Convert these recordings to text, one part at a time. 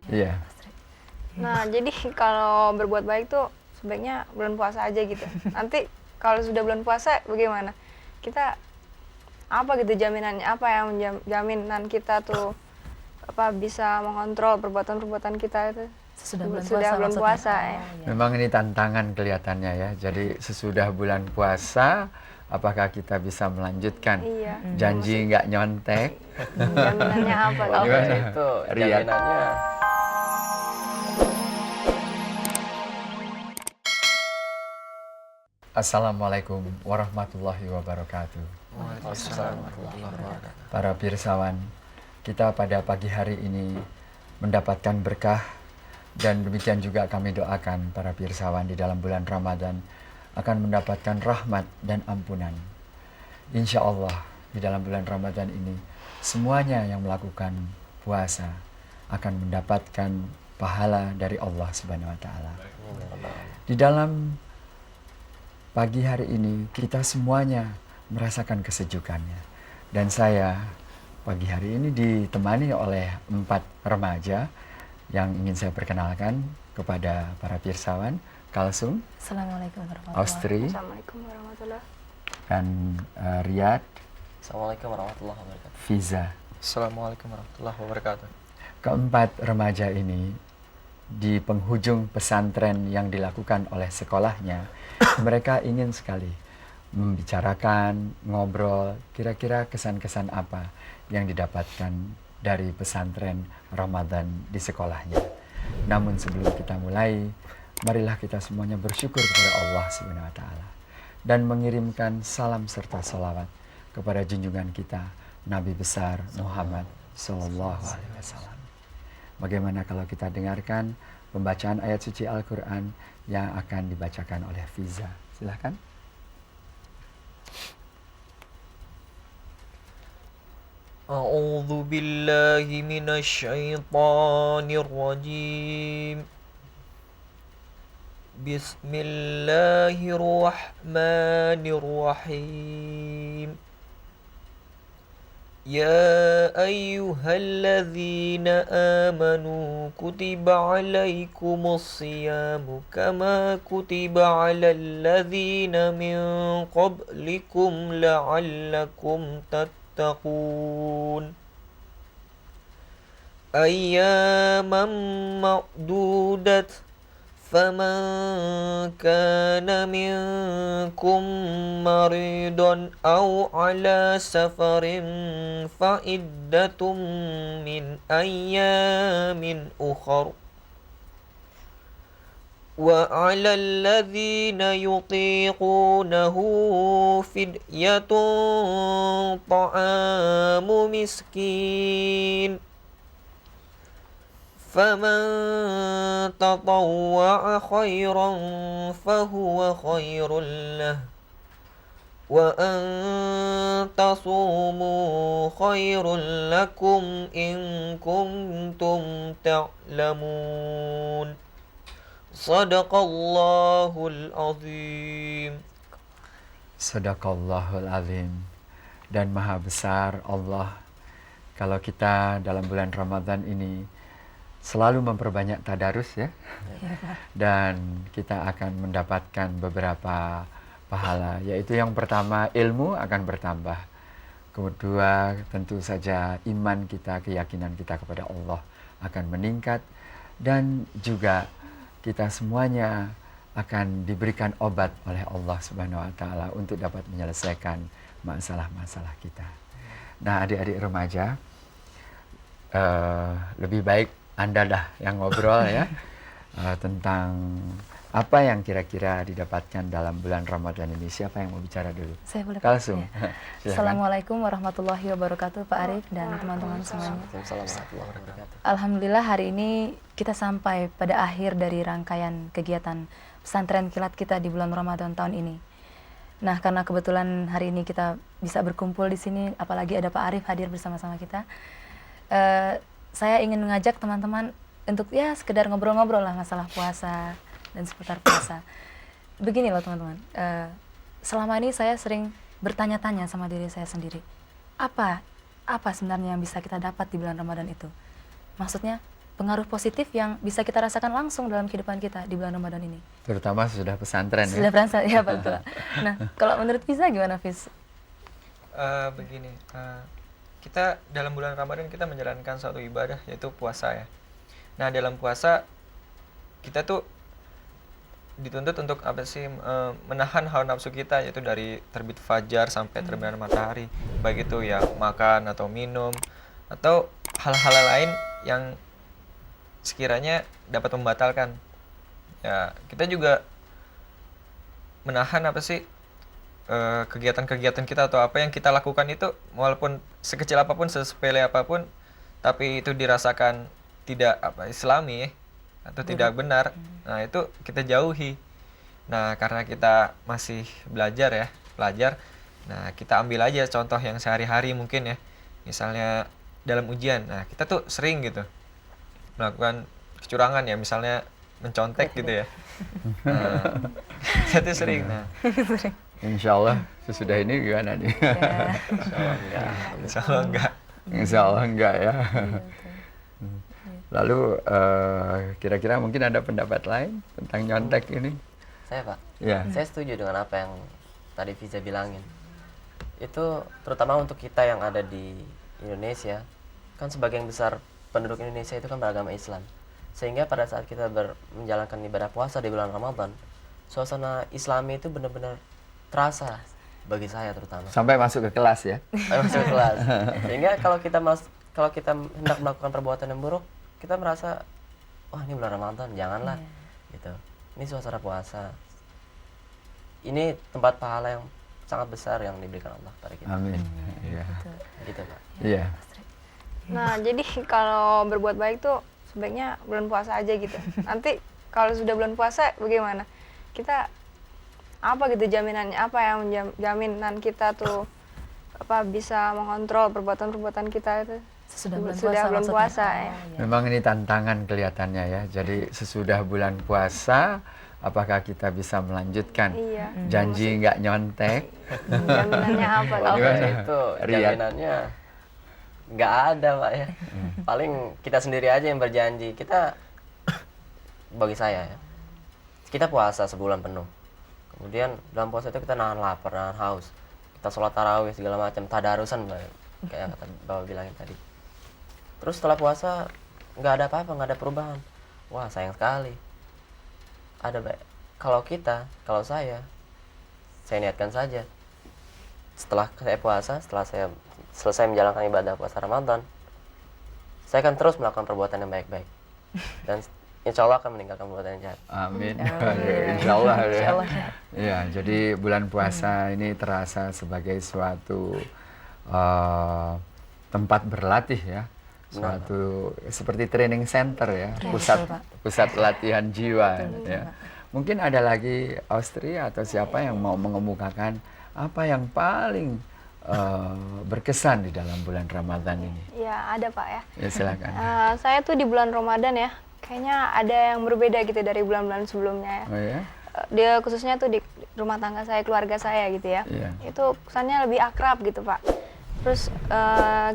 Iya. Nah, jadi kalau berbuat baik tuh sebaiknya bulan puasa aja gitu. Nanti kalau sudah bulan puasa bagaimana? Kita apa gitu jaminannya? Apa yang jaminan kita tuh apa bisa mengontrol perbuatan-perbuatan kita itu Sesudah bulan sudah puasa bulan maksudnya. puasa ya. Iya. Memang ini tantangan kelihatannya ya. Jadi sesudah bulan puasa, apakah kita bisa melanjutkan? Iya. Janji nggak nyontek. Jaminannya apa? Kalau Gitu? Gimana? itu Riyad. jaminannya Assalamualaikum warahmatullahi wabarakatuh. Waalaikumsalam warahmatullahi wabarakatuh. Para pirsawan, kita pada pagi hari ini mendapatkan berkah dan demikian juga kami doakan para pirsawan di dalam bulan Ramadan akan mendapatkan rahmat dan ampunan. Insya Allah di dalam bulan Ramadan ini semuanya yang melakukan puasa akan mendapatkan pahala dari Allah Subhanahu wa taala. Di dalam pagi hari ini kita semuanya merasakan kesejukannya. Dan saya pagi hari ini ditemani oleh 4 remaja yang ingin saya perkenalkan kepada para pirsawan. Kalsum, Assalamualaikum warahmatullahi Austri, Assalamualaikum warahmatullahi dan Riyad, Assalamualaikum warahmatullahi wabarakatuh. Fiza. Assalamualaikum warahmatullahi wabarakatuh. Keempat remaja ini di penghujung pesantren yang dilakukan oleh sekolahnya, mereka ingin sekali membicarakan, ngobrol, kira-kira kesan-kesan apa yang didapatkan dari pesantren Ramadan di sekolahnya. Namun sebelum kita mulai, marilah kita semuanya bersyukur kepada Allah Subhanahu wa taala dan mengirimkan salam serta salawat kepada junjungan kita Nabi besar Muhammad sallallahu alaihi wasallam. Bagaimana kalau kita dengarkan pembacaan ayat suci Al-Qur'an yang akan dibacakan oleh Fiza. Silahkan. A'udzu billahi minasyaitonir rajim. Bismillahirrahmanirrahim. يا أيها الذين آمنوا كتب عليكم الصيام كما كتب على الذين من قبلكم لعلكم تتقون أياما معدودة فمن كان منكم مريضا أو على سفر فعدة من أيام أخر وعلى الذين يطيقونه فدية طعام مسكين فمن تطوع خيرا فهو خير له وأن تصوموا خير لكم إن كنتم تعلمون صدق الله العظيم. Sadaqallahul azim. Dan maha besar Allah kalau kita dalam bulan Ramadan ini selalu memperbanyak tadarus ya. Dan kita akan mendapatkan beberapa pahala, yaitu yang pertama ilmu akan bertambah. Kedua tentu saja iman kita, keyakinan kita kepada Allah akan meningkat. Dan juga kita semuanya akan diberikan obat oleh Allah Subhanahu wa taala untuk dapat menyelesaikan masalah-masalah kita. Nah, adik-adik remaja, lebih baik Anda dah yang ngobrol ya tentang apa yang kira-kira didapatkan dalam bulan Ramadan ini. Siapa yang mau bicara dulu? Saya boleh. Kalsum. Ya. Silakan. Assalamualaikum warahmatullahi wabarakatuh Pak Arif dan teman-teman semuanya. Waalaikumsalam warahmatullahi wabarakatuh. Alhamdulillah hari ini kita sampai pada akhir dari rangkaian kegiatan pesantren kilat kita di bulan Ramadan tahun ini. Nah, karena kebetulan hari ini kita bisa berkumpul di sini, apalagi ada Pak Arif hadir bersama-sama kita, saya ingin mengajak teman-teman untuk ya sekedar ngobrol-ngobrol lah masalah puasa dan seputar puasa. Begini loh teman-teman, selama ini saya sering bertanya-tanya sama diri saya sendiri, apa sebenarnya yang bisa kita dapat di bulan Ramadan itu? Maksudnya pengaruh positif yang bisa kita rasakan langsung dalam kehidupan kita di bulan Ramadan ini. Terutama sudah pesantren Sudah ya. berasa, ya betul. Nah, kalau menurut Fiza gimana, Fiz? Begini, kita dalam bulan Ramadan kita menjalankan suatu ibadah yaitu puasa ya. Nah dalam puasa kita tuh dituntut untuk apa sih, menahan hawa nafsu kita, yaitu dari terbit fajar sampai terbenam matahari, baik itu ya makan atau minum atau hal-hal lain yang sekiranya dapat membatalkan. Ya kita juga menahan apa sih, kegiatan-kegiatan kita atau apa yang kita lakukan itu, walaupun sekecil apapun, sesepele apapun, tapi itu dirasakan tidak apa Islami ya, atau tidak benar, nah itu kita jauhi. Nah karena kita masih belajar, nah kita ambil aja contoh yang sehari-hari mungkin ya, misalnya dalam ujian, nah kita tuh sering gitu melakukan kecurangan ya, misalnya mencontek gitu ya. Nah, kita tuh sering. Nah Insya Allah sesudah ini gimana nih? insya Allah enggak. Insya Allah enggak ya. Lalu kira-kira mungkin ada pendapat lain tentang nyontek ini? Saya Pak, Ya. saya setuju dengan apa yang tadi Fiza bilangin. Itu terutama untuk kita yang ada di Indonesia, kan sebagian besar penduduk Indonesia itu kan beragama Islam. Sehingga pada saat kita menjalankan ibadah puasa di bulan Ramadan, suasana Islami itu benar-benar terasa bagi saya terutama. Sampai masuk ke kelas ya? Masuk kelas. Sehingga kalau kita hendak melakukan perbuatan yang buruk, kita merasa, wah ini bulan Ramadan, janganlah. Gitu. Ini suasana puasa. Ini tempat pahala yang sangat besar yang diberikan Allah pada kita. Amin. Iya. Gitu Pak. Iya. Nah, jadi kalau berbuat baik tuh sebaiknya bulan puasa aja gitu. Nanti kalau sudah bulan puasa bagaimana? Kita apa gitu jaminannya? Apa yang jaminan kita tuh apa bisa mengontrol perbuatan-perbuatan kita itu Sesudah bulan sudah puasa bulan maksudnya. puasa ya. Oh, iya. Memang ini tantangan kelihatannya ya. Jadi sesudah bulan puasa, apakah kita bisa melanjutkan? Iya. Janji nggak nyontek? Jaminannya apa? Kalau Gitu? Gimana? itu Rian? jaminannya nggak ada Pak ya. Paling kita sendiri aja yang berjanji. Kita, bagi saya ya, kita puasa sebulan penuh. Kemudian dalam puasa itu kita nahan lapar, nahan haus. Kita sholat tarawih segala macam, tadarusan Pak, kayak yang kata Bapak bilangin tadi. Terus setelah puasa nggak ada apa-apa, nggak ada perubahan. Wah sayang sekali. Ada Pak. Kalau saya niatkan saja. Setelah saya puasa, setelah saya selesai menjalankan ibadah puasa Ramadan, saya akan terus melakukan perbuatan yang baik-baik. Dan insya Allah akan meninggalkan perbuatan yang jahat. Amin. Amin. Insya Allah. Ya. Insya Allah. Ya, jadi bulan puasa ini terasa sebagai suatu tempat berlatih ya. Suatu seperti training center ya, Ya, pusat betul, Pak. pusat latihan jiwa Betul, ya. Pak. Mungkin ada lagi Austria atau siapa yang mau mengemukakan apa yang paling berkesan di dalam bulan Ramadan ini? Ya, ada Pak ya. Ya silakan. Saya tuh di bulan Ramadan ya, kayaknya ada yang berbeda gitu dari bulan-bulan sebelumnya ya. Oh ya? Dia khususnya tuh di rumah tangga saya, keluarga saya gitu ya. Iya. Itu kesannya lebih akrab gitu Pak. Terus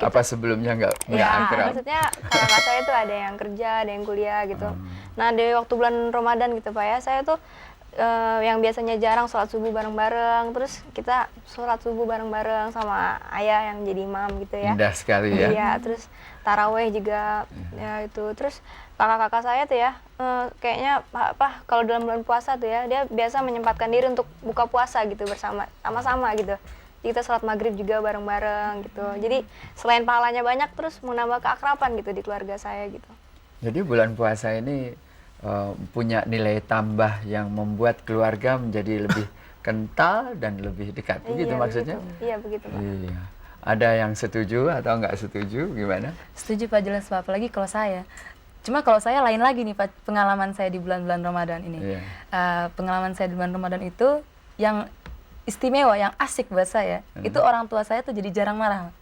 Apa sebelumnya nggak ya, akrab? maksudnya kakak saya tuh ada yang kerja, ada yang kuliah gitu. Nah di waktu bulan Ramadan gitu Pak ya, saya tuh yang biasanya jarang sholat subuh bareng-bareng, terus kita sholat subuh bareng-bareng sama ayah yang jadi imam gitu ya. Indah sekali ya. Iya, terus taraweh juga ya itu. Terus kakak-kakak saya tuh ya, kayaknya apa kalau dalam bulan puasa tuh ya, dia biasa menyempatkan diri untuk buka puasa gitu sama-sama gitu. Jadi kita sholat maghrib juga bareng-bareng gitu. Jadi selain pahalanya banyak, terus menambah keakraban gitu di keluarga saya gitu. Jadi bulan puasa ini punya nilai tambah yang membuat keluarga menjadi lebih kental dan lebih dekat. Begitu Iya, maksudnya? begitu. Iya begitu Pak. Iya. Ada yang setuju atau nggak setuju? Gimana? Setuju Pak, jelas Pak, apalagi kalau saya. Cuma kalau saya lain lagi nih Pak, pengalaman saya di bulan-bulan Ramadan ini. Iya. Pengalaman saya di bulan Ramadan itu yang istimewa, yang asik buat saya, itu orang tua saya tuh jadi jarang marah.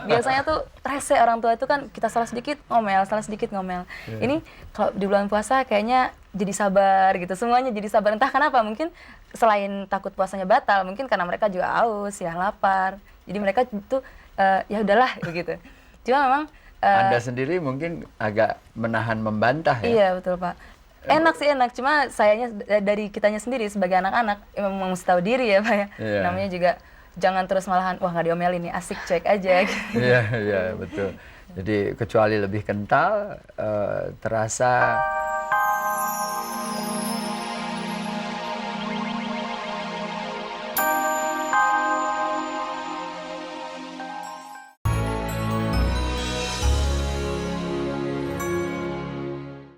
Biasanya tuh rese orang tua itu kan, kita salah sedikit ngomel. Ini kalau di bulan puasa kayaknya jadi sabar gitu, semuanya jadi sabar. Entah kenapa, mungkin selain takut puasanya batal, mungkin karena mereka juga haus ya, lapar. Jadi mereka tuh ya udahlah begitu. Cuma memang Anda sendiri mungkin agak menahan membantah ya? Iya betul Pak. Enak sih enak, cuma sayanya dari kitanya sendiri sebagai anak-anak emang mesti tahu diri ya Pak ya. Iya. Namanya juga jangan terus malahan, wah nggak diomelin nih, asik cuek aja. Gitu. Iya, iya betul. Jadi kecuali lebih kental, terasa